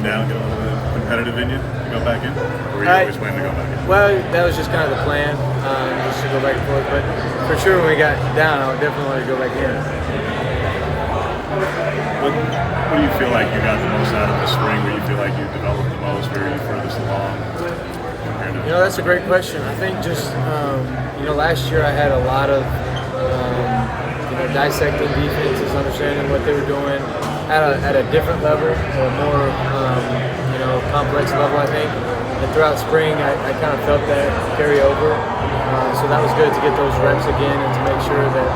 came down, get a little bit competitive in you to go back in? Or were you always planning to go back in? Well, that was just kind of the plan, just to go back and forth. But for sure, when we got down, I would definitely want to go back in. What do you feel like you got the most out of the spring? Where you feel like you developed the most? Where are you furthest along? That's a great question. I think just, last year I had a lot of, dissecting defenses, understanding what they were doing at a different level, or more, complex level, I think. And throughout spring, I kind of felt that carry over. So that was good to get those reps again and to make sure that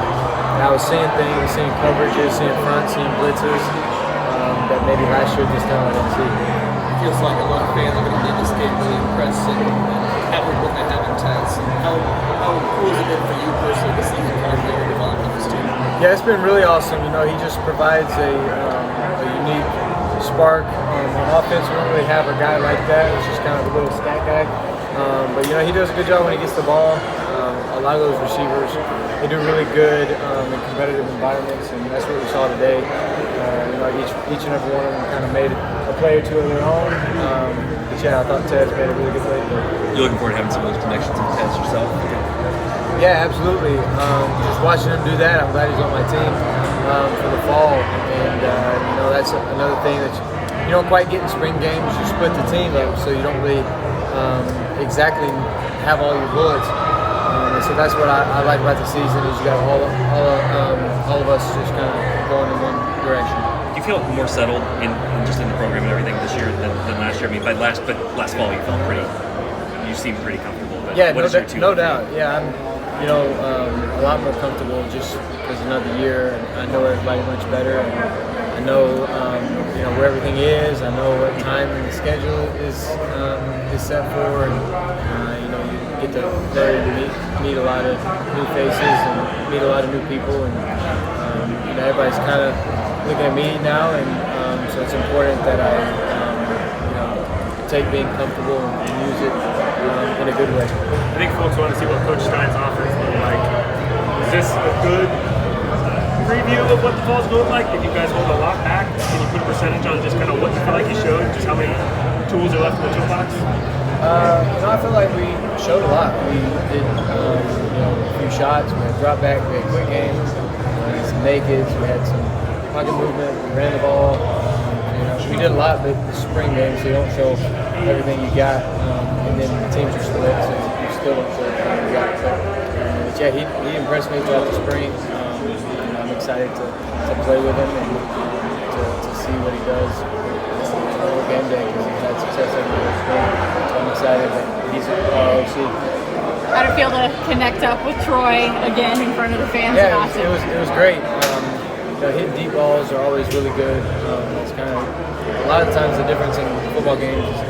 I was seeing things, seeing coverages, seeing front, seeing blitzes that maybe last year this time I didn't see. It feels like a lot of fans are going to leave this game really impressed and happy with what they have in Tez. How cool has it been for you personally to see him kind of really develop with this team? Yeah, it's been really awesome. He just provides a unique spark on offense. We don't really have a guy like that. It's just kind of a little stat guy. But he does a good job when he gets the ball. A lot of those receivers, they do really good in competitive environments, and that's what we saw today. Each and every one of them kind of made a play or two of their own. But yeah, I thought Tez made a really good play. You're looking forward to having some of those connections with Tez yourself? Yeah, absolutely. Just watching him do that, I'm glad he's on my team for the fall. And that's another thing that you don't quite get in spring games. You split the team up, so you don't really exactly have all your bullets. And so that's what I like about the season, is you got all of us just kind of going in one direction. Do you feel more settled in the program and everything this year than last year? I mean, last fall you felt you seemed pretty comfortable. But yeah, no doubt. Yeah, I'm a lot more comfortable just because another year. I know everybody much better. I know where everything is. I know what time the schedule is set for, and you get to there and meet a lot of new faces and meet a lot of new people, and everybody's kind of looking at me now, and so it's important that I take being comfortable and use it in a good way. I think folks want to see what Coach Stein's offense looked like. Is this a good preview of what the fall's going like? Did you guys hold a lot back? Can you put a percentage on just kind of what you feel like you showed? Just how many tools are left in the toolbox? I feel like we showed a lot. We did a few shots. We had drop back. We had quick games. We had some nakeds. We had some pocket movement. We ran the ball. We did a lot, but the spring games, so you don't show everything you got, and then the teams are split, so you still don't show everything you got. But yeah, he impressed me throughout the spring. I'm excited to play with him and to see what he does on game day, because he's had success everywhere. So I'm excited that he's our OC. How did it feel to connect up with Troy again in front of the fans? Yeah, it was great. Hitting deep balls are always really good. It's kind of a lot of times the difference in football games is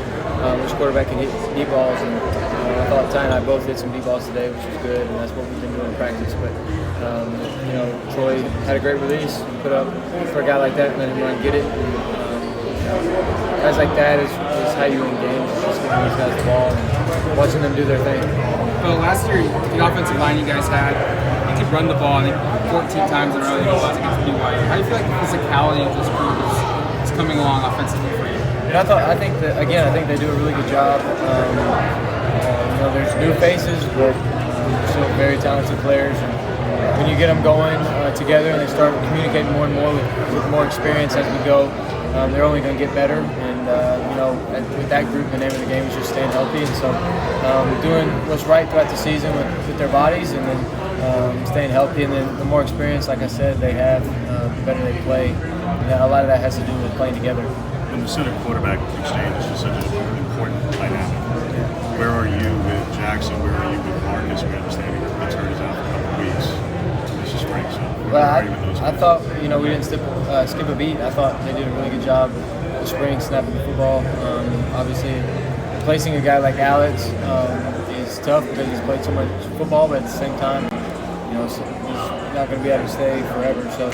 which quarterback can hit deep balls, and I thought Ty and I both hit some deep balls today, which was good, and that's what we've been doing in practice. But Troy had a great release, put up for a guy like that, and let him run and get it. And, guys like that is how you win games. It's just giving these guys the ball and watching them do their thing. Well, last year, the offensive line you guys had, you could run the ball, I think, 14 times in a row against BYU. How do you feel like the physicality of this group is coming along offensively for you? I think they do a really good job. There's new faces, but still very talented players. And when you get them going together and they start communicating more and more with more experience as we go, they're only going to get better. And with that group, the name of the game is just staying healthy. And so doing what's right throughout the season with their bodies, and then staying healthy. And then the more experience, like I said, they have, the better they play. And a lot of that has to do with playing together. When the center quarterback exchange is just such an important dynamic. Where are you with Jackson? Where are you with Marcus? We understand the return is out for a couple of weeks. This is spring, so I thought we didn't skip a beat. I thought they did a really good job this spring snapping the football. Obviously, replacing a guy like Alex is tough because he's played so much football, but at the same time, he's not going to be able to stay forever. So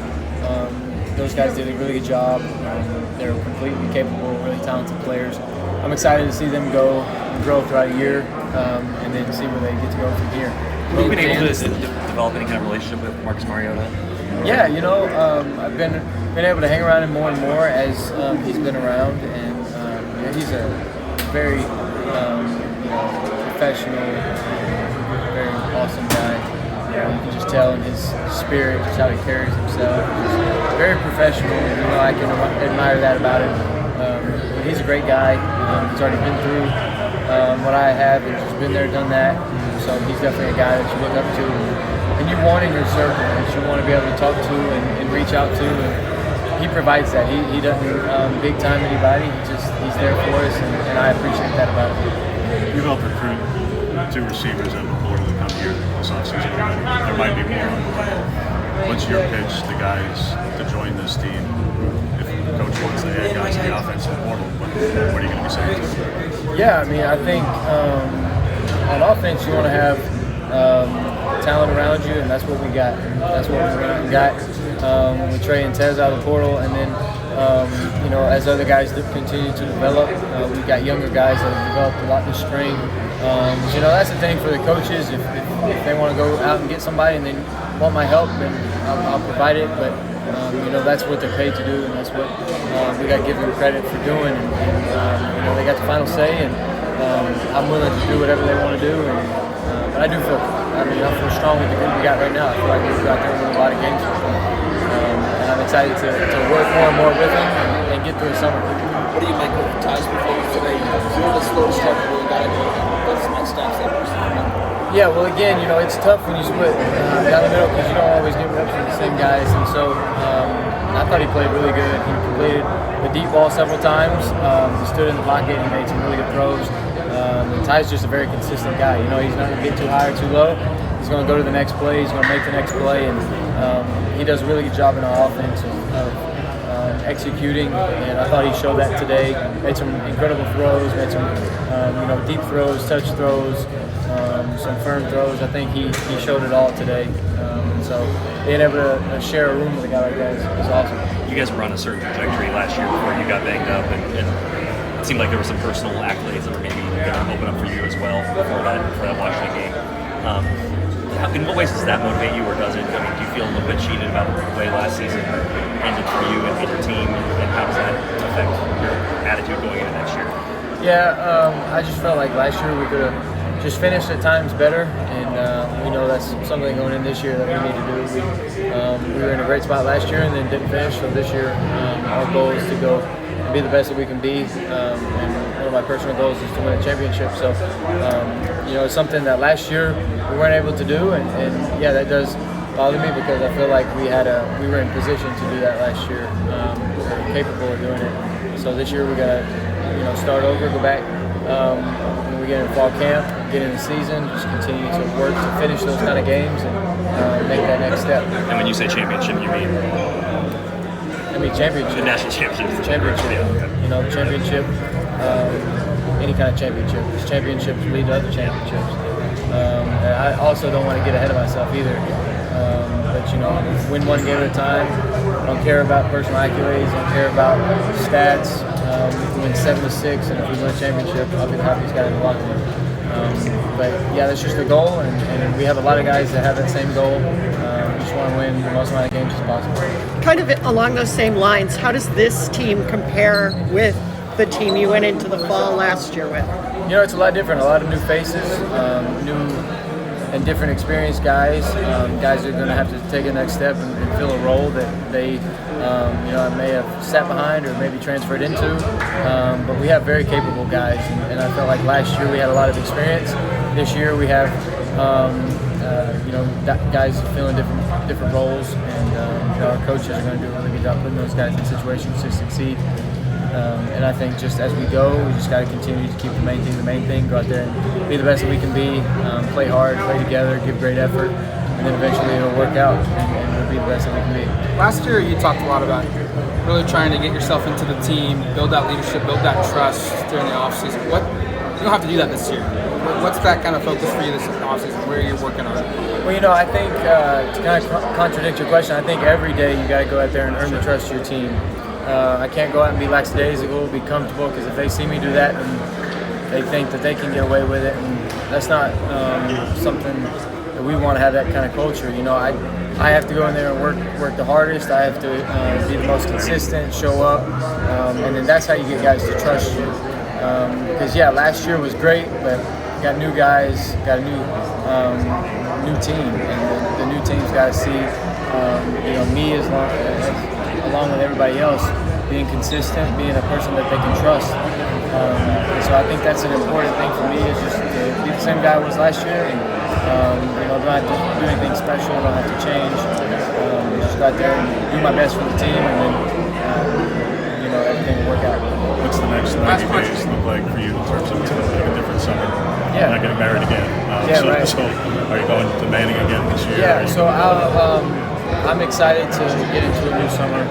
those guys did a really good job. They're completely capable, really talented players. I'm excited to see them go and grow throughout a year, and then see where they get to go from here. Have you been able to develop any kind of relationship with Marcus Mariota? Yeah, I've been able to hang around him more and more as he's been around, and he's a very professional, very awesome guy. You can just tell in his spirit, just how he carries himself. He's very professional. I can admire that about him. But he's a great guy. He's already been through what I have and just been there, done that. So he's definitely a guy that you look up to. And you want in your circle, that you want to be able to talk to and reach out to. And he provides that. He doesn't big time anybody. He's there for us, and I appreciate that about him. You've helped recruit 2 receivers in the portal to come here this offseason. There might be more on the way. What's your pitch to guys to join this team? If the coach wants to add guys to the offensive portal, what are you going to be saying to them? Yeah, I mean, I think on offense you want to have talent around you, and that's what we got. That's what we got with Trey and Tez out of the portal, and then as other guys continue to develop, we've got younger guys that have developed a lot this spring. That's the thing for the coaches. If they want to go out and get somebody and they want my help, then I'll provide it. But that's what they're paid to do, and that's what we got to give them credit for doing. And they got the final say, and I'm willing to do whatever they want to do. But I feel strong with the group we got right now. I feel like we've got there with a lot of games with them. And I'm excited to work more and more with them and get through the summer. What do you make of Ty's performance today? You're the slow start, but we got to go. That's my stats that person. Yeah, well, again, it's tough when you split down the middle because you don't always get reps with the same guys. And so I thought he played really good. He completed the deep ball several times. He stood in the pocket. He made some really good throws. Ty's just a very consistent guy. He's not going to get too high or too low. He's going to go to the next play. He's going to make the next play. And he does a really good job in our offense of executing, and I thought he showed that today. Made some incredible throws, made some deep throws, touch throws, some firm throws. I think he showed it all today. So being able to share a room with a guy like that is awesome. You guys were on a certain trajectory last year before you got banged up, and it seemed like there were some personal accolades that were maybe going to open up for you as well before that Washington game. In what ways does that motivate you, or does it? I mean, do you feel a little bit cheated about the way last season ended for you and your team, and how does that affect your attitude going into next year? Yeah, I just felt like last year we could have just finished at times better, and we know that's something going in this year that we need to do. We were in a great spot last year and then didn't finish, so this year our goal is to go and be the best that we can be, and one of my personal goals is to win a championship. So, it's something that last year we weren't able to do, and yeah, that does bother me because I feel like we were in position to do that last year, capable of doing it. So this year we got to start over, go back when we get in fall camp, get in the season, just continue to work to finish those kind of games and make that next step. And when you say championship, you mean? I mean championship. The national championship. Championship. Yeah. Championship. Any kind of championship. These championships lead to other championships. And I also don't want to get ahead of myself either. But win one game at a time. I don't care about personal accolades. I don't care about stats. We can win 7-6, and if we win a championship, I'll be the happiest guy in the locker room. But yeah, that's just the goal, and we have a lot of guys that have that same goal. We just want to win the most amount of games as possible. Kind of along those same lines, how does this team compare with the team you went into the fall last year with? It's a lot different. A lot of new faces, new and different experienced guys. Guys are going to have to take a next step and fill a role that they, may have sat behind or maybe transferred into. But we have very capable guys, and I felt like last year we had a lot of experience. This year we have, guys filling different roles, and our coaches are going to do a really good job putting those guys in situations to succeed. And I think just as we go, we just got to continue to keep the main thing, go out there and be the best that we can be, play hard, play together, give great effort, and then eventually it'll work out and we'll be the best that we can be. Last year you talked a lot about really trying to get yourself into the team, build that leadership, build that trust during the offseason. You don't have to do that this year. What's that kind of focus for you this offseason? Where are you working on? Well, I think to kind of contradict your question, I think every day you got to go out there and earn the trust of your team. I can't go out and be lackadaisical, be comfortable, because if they see me do that, then they think that they can get away with it, and that's not something that we want to have. That kind of culture. I have to go in there and work the hardest. I have to be the most consistent, show up, and then that's how you get guys to trust you. Because last year was great, but got new guys, got a new team, and the new team's got to see me along with everybody else being consistent, being a person that they can trust. And so I think that's an important thing for me, is just to be the same guy I was last year, and don't have to do anything special, don't have to change. Just go out there and do my best for the team, and then everything will work out. What's the next 90 days look like for you in terms of like a different summer? Yeah. You're not getting married again. Right. So are you going to Manning again this year? Yeah, so I'm excited to get into a new summer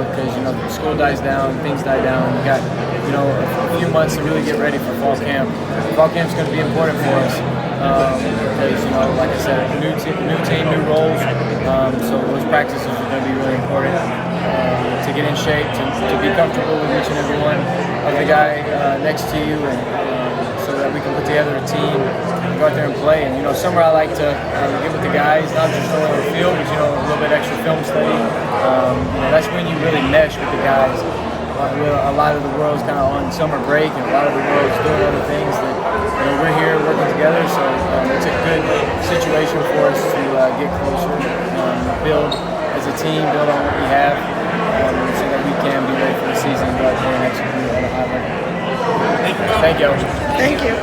because school dies down, things die down. We got a few months to really get ready for fall camp. Fall camp's going to be important for us because like I said, new team, new roles. So those practices are going to be really important to get in shape, to be comfortable with each and every one of the guy next to you, and so that we can put together a team and go out there and play. And summer I like to get with the guys, not just on the field, but a little bit extra film study. That's when you really mesh with the guys. A lot of the world's kind of on summer break, and a lot of the world's doing other things that we're here working together. So it's a good situation for us to get closer, build as a team, build on what we have, so that we can be ready for the season and go out there and execute at a high level. Thank you. Thank you.